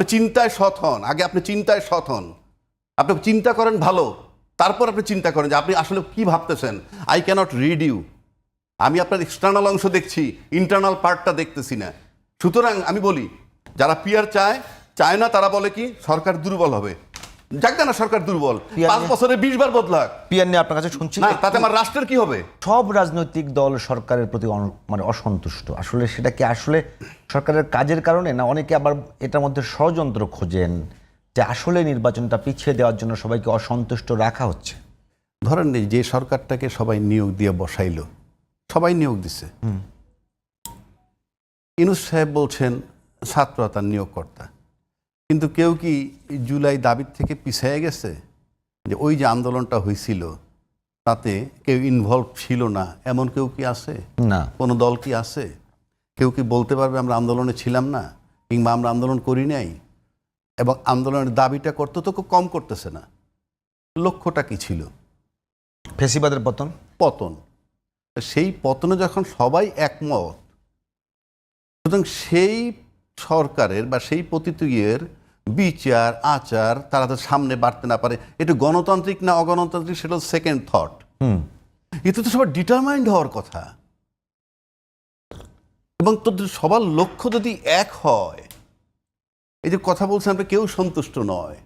আপনি চিন্তায় সৎ হন, আগে আপনি চিন্তায় সৎ হন, আপনি চিন্তা করেন ভালো, তারপর আপনি চিন্তা করেন যে আপনি আসলে কি ভাবতেছেন। আই ক্যানট রিড ইউ, আমি আপনার এক্সটার্নাল অংশ দেখছি, ইন্টারনাল পার্টটা দেখতেছি না। সুতরাং আমি বলি, যারা পিয়ার চায় না তারা বলে কি সরকার দুর্বল হবে। যাক না, সরকার দুর্বল, 5 বছরে 20 বার বদলাক, পিয়ার নিয়ে আপনার কাছে শুনছি না তাতে আমার রাষ্ট্রের কি হবে? সব রাজনৈতিক দল সরকারের প্রতি মানে অসন্তুষ্ট। আসলে সেটা কি আসলে সরকারের কাজের কারণে, না অনেকে আবার এটার মধ্যে ষড়যন্ত্র খোঁজেন যে আসলে নির্বাচনটা পিছিয়ে দেওয়ার জন্য সবাইকে অসন্তুষ্ট রাখা হচ্ছে? ধরেন যে সরকারটাকে সবাই নিয়োগ দিয়ে বসাইলো, সবাই নিয়োগ দিছে, ইউনূস সাহেব বলছেন ছাত্ররা তার নিয়োগকর্তা, কিন্তু কেউ কি জুলাই দাবির থেকে পিছিয়ে গেছে? যে ওই যে আন্দোলনটা হয়েছিল তাতে কেউ ইনভলভ ছিল না, এমন কেউ কি আছে? না। কোনো দল কি আছে? কেউ কি বলতে পারবে আমরা আন্দোলনে ছিলাম না, কিংবা আমরা আন্দোলন করি নাই? এবং আন্দোলনের দাবিটা করতে তো খুব কম করতেছে না। লক্ষ্যটা কি ছিল? ফেসিবাদের পতন। পতন। সেই পতনে যখন সবাই একমত, সুতরাং সেই সরকারের বা সেই প্রতিনিধির বিচার আচার তারা তো সামনে বাড়তে না পারে। এটা গণতান্ত্রিক না অগণতান্ত্রিক সেটা সেকেন্ড থট। এতে তো সবার ডিটারমাইন্ড হওয়ার কথা, এবং তোদের সবার লক্ষ্য যদি এক হয়, এই যে কথা বলছেন আপনি কেউ সন্তুষ্ট নয়,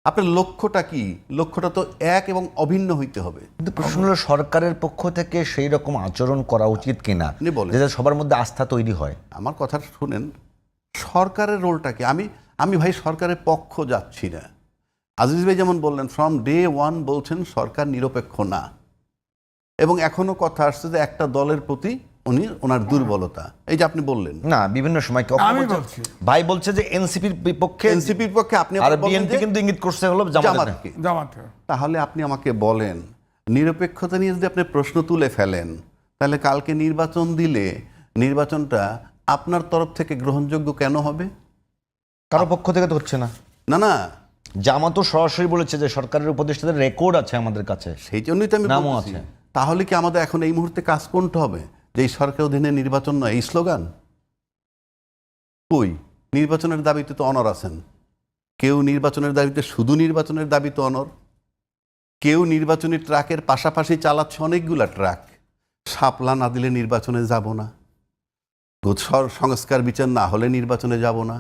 আপনার লক্ষ্যটা কি? লক্ষ্যটা তো এক এবং অভিন্ন হইতে হবে। কিন্তু প্রশ্ন হলো সরকারের পক্ষ থেকে সেই রকম আচরণ করা উচিত কিনা, যাতে সবার মধ্যে আস্থা তৈরি হয়। আমার কথা শুনেন, সরকারের রোলটা কি? আমি ভাই সরকারের পক্ষ যাচ্ছি না। আজিজ ভাই যেমন বললেন, ফ্রম ডে ওয়ান বলছেন সরকার নিরপেক্ষ না, এবং এখনো কথা আসছে যে একটা দলের প্রতি ওনার দুর্বলতা। এই যে আপনি বললেন না, বিভিন্ন সময় ভাই বলছে যে এনসিপির পক্ষে আপনি, আর বিএনপি কিন্তু ইঙ্গিত করছে হলো জামাতকে। তাহলে আপনি আমাকে বলেন, নিরপেক্ষতা নিয়ে যদি আপনি প্রশ্ন তুলে ফেলেন, তাহলে কালকে নির্বাচন দিলে নির্বাচনটা আপনার তরফ থেকে গ্রহণযোগ্য কেন হবে? কারো পক্ষ থেকে তো হচ্ছে না। না না, জামাতও সরাসরি বলেছে যে সরকারের উপদেষ্টাদের রেকর্ড আছে আমাদের কাছে, সেই জন্যই তো আমি বলছি। তাহলে কি আমাদের এখন এই মুহূর্তে কাজ করতে হবে যে এই সরকার অধীনে নির্বাচন নয়, এই স্লোগান? কই নির্বাচনের দাবিতে তো অনর আছেন। কেউ নির্বাচনের দাবিতে শুধু নির্বাচনের দাবি তো অনর, কেউ নির্বাচনী ট্রাকের পাশাপাশি চালাচ্ছে অনেকগুলা ট্রাক। শাপলা না দিলে নির্বাচনে যাব না, সংস্কার বিচার না হলে নির্বাচনে যাব না,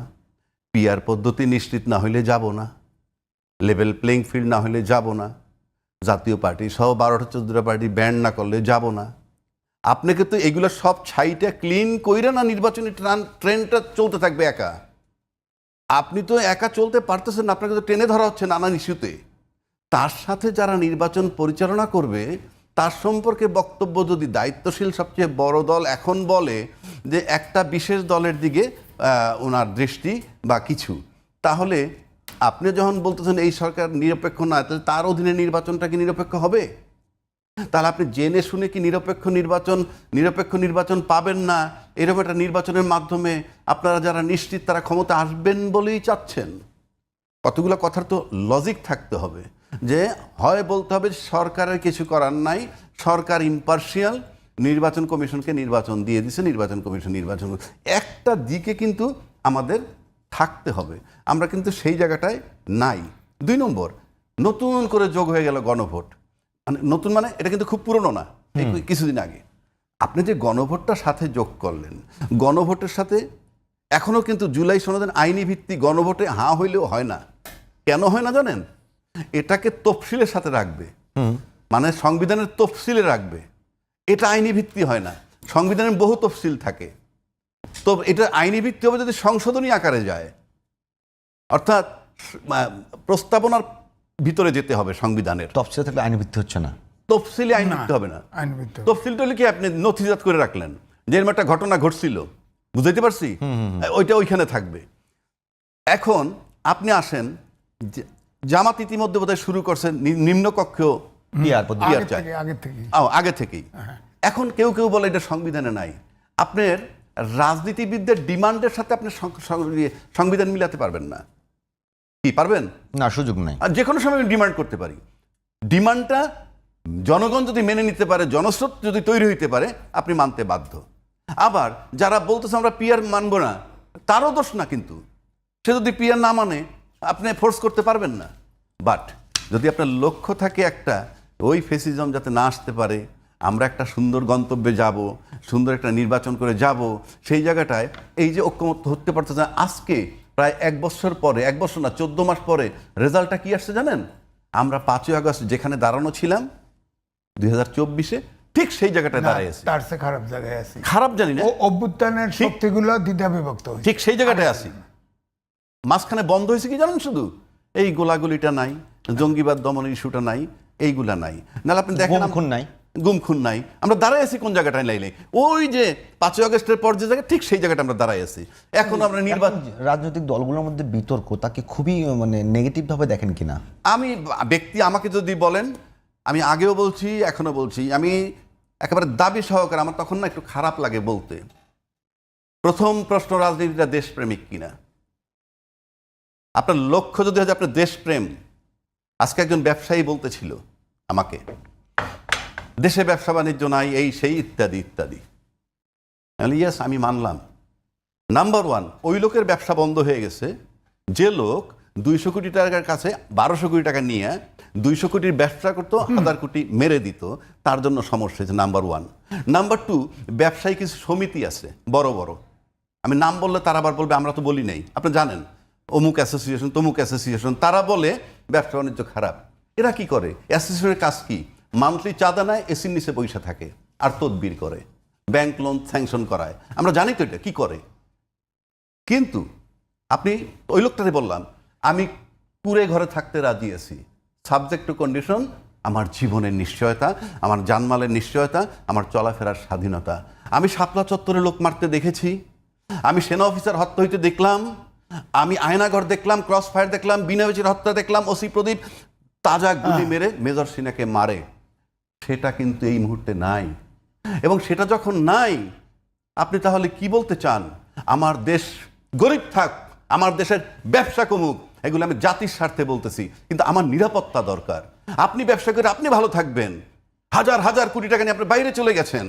পিআর পদ্ধতি নিশ্চিত না হলে যাব না, লেভেল প্লেইং ফিল্ড না হলে যাব না, জাতীয় পার্টি সহ 12টা 14টা পার্টি ব্যান্ড না করলে যাব না। আপনাকে তো এগুলো সব ছাইটা ক্লিন কইরা না নির্বাচনী ট্রেনটা চলতে থাকবে একা। আপনি তো একা চলতে পারতেছেন না, আপনাকে তো টেনে ধরা হচ্ছে নানান ইস্যুতে। তার সাথে যারা নির্বাচন পরিচালনা করবে তার সম্পর্কে বক্তব্য যদি দায়িত্বশীল সবচেয়ে বড় দল এখন বলে যে একটা বিশেষ দলের দিকে ওনার দৃষ্টি বা কিছু, তাহলে আপনি যখন বলতেছেন এই সরকার নিরপেক্ষ না, তাহলে তার অধীনে নির্বাচনটা কি নিরপেক্ষ হবে? তাহলে আপনি জেনে শুনে কি নিরপেক্ষ নির্বাচন পাবেন না, এরকম একটা নির্বাচনের মাধ্যমে আপনারা যারা নিশ্চিত তারা ক্ষমতা আসবেন বলেই চাচ্ছেন? কতগুলো কথার তো লজিক থাকতে হবে। যে হয় বলতে হবে সরকারের কিছু করার নাই, সরকার ইম্পার্শিয়াল, নির্বাচন কমিশনকে নির্বাচন দিয়ে দিছে, নির্বাচন কমিশন নির্বাচন। একটা দিকে কিন্তু আমাদের থাকতে হবে, আমরা কিন্তু সেই জায়গাটায় নাই। 2 নম্বর, নতুন করে যোগ হয়ে গেল গণভোট। মানে নতুন মানে এটা কিন্তু খুব পুরনো না, কিছুদিন আগে আপনি যে গণভোটটা সাথে যোগ করলেন, গণভোটের সাথে এখনো কিন্তু জুলাই সনদের আইনি ভিত্তি গণভোটে হাঁ হইলেও হয় না। কেন হয় না জানেন? এটাকে তফসিলের সাথে রাখবে, মানে সংবিধানের তফসিলে রাখবে। এটা আইনি ভিত্তি হয় না, সংবিধানের বহু তফসিল থাকে। তো এটা আইনি ভিত্তি হবে যদি সংশোধনী আকারে যায়, অর্থাৎ প্রস্তাবনার ভিতরে যেতে হবে সংবিধানের। তফসিল থাকলে আইনি ভিত্তি হচ্ছে না, তফসিলে আইন ভিত্তি হবে না। তফসিলটা হলে কি আপনি নথিজাত করে রাখলেন যে এরকম একটা ঘটনা ঘটছিল, বুঝাইতে পারছি, ওইটা ওইখানে থাকবে। এখন আপনি আসেন, জামাত ইতিমধ্যে বোধহয় শুরু করছেন নিম্নকক্ষ আগে থেকেই। এখন কেউ কেউ বলে এটা সংবিধানে নাই। আপনার রাজনীতিবিদদের ডিমান্ডের সাথে আপনি সংবিধান মিলাতে পারবেন না। কি পারবেন? না, সুযোগ নাই। আর যে কোনো সময় আমি ডিমান্ড করতে পারি, ডিমান্ডটা জনগণ যদি মেনে নিতে পারে, জনস্রোত যদি তৈরি হইতে পারে, আপনি মানতে বাধ্য। আবার যারা বলতেছে আমরা পিয়ার মানব না, তারও দোষ না, কিন্তু সে যদি পিয়ার না মানে আপনি ফোর্স করতে পারবেন না। বাট যদি আপনার লক্ষ্য থাকে একটা, ওই ফেসিজম যাতে না আসতে পারে, আমরা একটা সুন্দর গন্তব্যে যাব, সুন্দর একটা নির্বাচন করে যাব, সেই জায়গাটায় এই যে ঐক্যমত্য হতে পারতেছে না। আজকে প্রায় 1 বছর পরে, 1 বছর না 14 মাস পরে রেজাল্টটা কি আসছে জানেন? আমরা 5ই আগস্ট যেখানে দাঁড়ানো ছিলাম 2024-এ, ঠিক সেই জায়গাটায় দাঁড়ায় আছি। তার চেয়ে খারাপ জায়গায় আছি। খারাপ জানি না, ও অভ্যুত্থানের শক্তিগুলো দ্বিধা বিভক্ত হয়েছে। ঠিক সেই জায়গাটায় আছি। মাঝখানে বন্ধ হয়েছে কি জানেন? শুধু এই গোলাগুলিটা নাই, জঙ্গিবাদ দমনের ইস্যুটা নাই, এইগুলা নাই। নাহলে আপনি দেখেন গুম-খুন নাই। গুমখুন নাই। আমরা দাঁড়ায় আছি কোন জায়গাটায় লাইলে? ওই যে 5ই আগস্টের পর যে জায়গা, ঠিক সেই জায়গাটা আমরা দাঁড়ায় আছি। এখন আমরা নির্বাচন, রাজনৈতিক দলগুলোর মধ্যে বিতর্ক তাকে খুবই মানে নেগেটিভ ভাবে দেখেন কিনা? আমি ব্যক্তি আমাকে যদি বলেন, আমি আগেও বলছি, এখনো বলছি, আমি একেবারে দাবি সহকারে, আমার তখন না একটু খারাপ লাগে বলতে। প্রথম প্রশ্ন, রাজনীতিটা দেশপ্রেমিক কিনা। আপনার লক্ষ্য যদি হয় আপনার দেশপ্রেম, আজকে একজন ব্যবসায়ী বলতেছিল আমাকে, দেশে ব্যবসা বাণিজ্য নাই, এই সেই ইত্যাদি ইত্যাদি। ইয়েস, আমি মানলাম। নাম্বার 1, ওই লোকের ব্যবসা বন্ধ হয়ে গেছে যে লোক 200 কোটি টাকার কাছে 1200 কোটি টাকা নিয়ে 200 কোটির ব্যবসা করতো, 1000 কোটি মেরে দিত, তার জন্য সমস্যা হয়েছে। নাম্বার 1। নাম্বার 2, ব্যবসায়ী কিছু সমিতি আছে বড় বড়, আমি নাম বললে তারা আবার বলবে আমরা তো বলি নাই, আপনি জানেন, অমুক অ্যাসোসিয়েশন তমুক অ্যাসোসিয়েশন, তারা বলে ব্যবসা বাণিজ্য খারাপ। এরা কি করে? অ্যাসোসিয়েশনের কাজ কি? মান্থলি চাঁদা নেয়, এসির নিচে পয়সা থাকে, আর তদবির করে, ব্যাংক লোন স্যাংশন করায়। আমরা জানি তো এটা কি করে। কিন্তু আপনি ওই লোকটারে বললাম, আমি পুরে ঘরে থাকতে রাজি আছি, সাবজেক্ট টু কন্ডিশন, আমার জীবনের নিশ্চয়তা, আমার জানমালের নিশ্চয়তা, আমার চলাফেরার স্বাধীনতা। আমি শাপলা চত্বরে লোক মারতে দেখেছি, আমি সেনা অফিসার হত্যা হইতে দেখলাম, আমি আয়নাঘর দেখলাম, ক্রস ফায়ার দেখলাম, বিনাবেচির হত্যা দেখলাম, ওসি প্রদীপ তাজা গুলি মেরে মেজর সিনহাকে মারে। সেটা কিন্তু এই মুহূর্তে নাই। এবং সেটা যখন নাই, আপনি তাহলে কি বলতে চান? আমার দেশ গরিব থাক, আমার দেশের ব্যবসা কমুক, এগুলো আমি জাতির স্বার্থে বলতেছি, কিন্তু আমার নিরাপত্তা দরকার। আপনি ব্যবসা করে আপনি ভালো থাকবেন, হাজার হাজার কোটি টাকা নিয়ে আপনি বাইরে চলে গেছেন,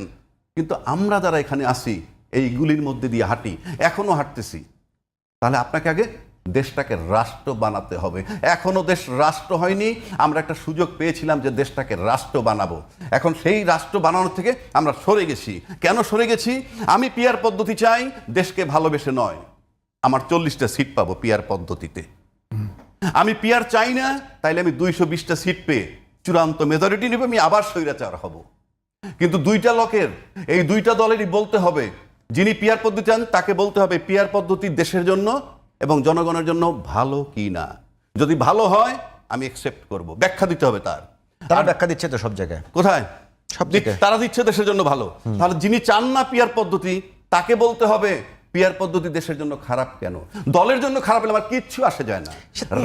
কিন্তু আমরা যারা এখানে আসি, এইগুলির মধ্যে দিয়ে হাঁটি, এখনো হাঁটতেছি, তাহলে আপনাকে আগে দেশটাকে রাষ্ট্র বানাতে হবে। এখনো দেশ রাষ্ট্র হয়নি। আমরা একটা সুযোগ পেয়েছিলাম যে দেশটাকে রাষ্ট্র বানাবো, এখন সেই রাষ্ট্র বানানোর থেকে আমরা সরে গেছি। কেন সরে গেছি? আমি পিয়ার পদ্ধতি চাই, দেশকে ভালোবেসে নয়। আমার 40টা সিট পাবো পিয়ার পদ্ধতিতে। আমি পিয়ার চাই না, তাইলে আমি 220টা সিট পেয়ে চূড়ান্ত মেজরিটি নেবে, আমি আবার স্বৈরাচার হব। কিন্তু দুইটা লোকের, এই দুইটা দলেরই বলতে হবে, যিনি পিয়ার পদ্ধতি চান তাকে বলতে হবে পিয়ার পদ্ধতি দেশের জন্য এবং জনগণের জন্য ভালো কি না। যদি ভালো হয় আমি অ্যাকসেপ্ট করব, ব্যাখ্যা দিতে হবে তার। তারা ব্যাখ্যা দিচ্ছে তো সব জায়গায়। কোথায়? সব জায়গায়। তারা দিচ্ছে দেশের জন্য ভালো। তাহলে যিনি চান না পিয়ার পদ্ধতি, তাকে বলতে হবে পিয়ার পদ্ধতি দেশের জন্য খারাপ কেন। দলের জন্য খারাপ হলে আমার কিচ্ছু আসে যায় না,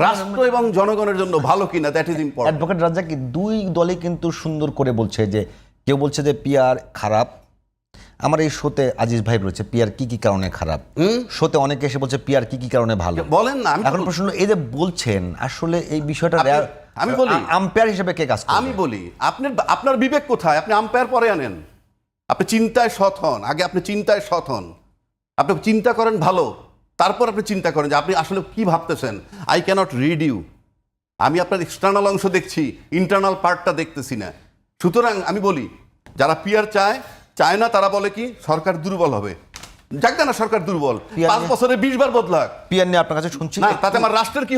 রাষ্ট্র এবং জনগণের জন্য ভালো কিনা, that is important. Advocate Razzak, দুই দলে কিন্তু সুন্দর করে বলছে যে, কেউ বলছে যে পিয়ার খারাপ। আমার এই শোতে আজিজ ভাই রয়েছে, পিয়ার কি কি কারণে খারাপ। শোতে অনেকে এসে বলছে পিয়ার কি কি কারণে ভালো। বলেন না। এখন প্রশ্ন, এই যে বলছেন, আসলে এই বিষয়টা আমি বলি, আম্পায়ার হিসেবে কে কাজ করবে? আমি বলি, আপনার বিবেক কোথায়? আপনি আম্পায়ার পরে আনেন। আপনি চিন্তায় সৎ হন, আগে আপনি চিন্তায় সৎ হন, আপনি চিন্তা করেন ভালো, তারপর আপনি চিন্তা করেন যে আপনি আসলে কি ভাবতেছেন। I cannot read you. আমি আপনার এক্সটার্নাল অংশ দেখছি, ইন্টারনাল পার্টটা দেখতেছি না। সুতরাং আমি বলি, যারা পিয়ার চায় না, তারা বলে কি সরকার দুর্বল হবে। যাক না, সরকার দুর্বল, 5 বছরে 20 বার বদলাক, পিয়ার নিয়ে আপনার কাছে শুনছি না তাতে আমার রাষ্ট্রের কি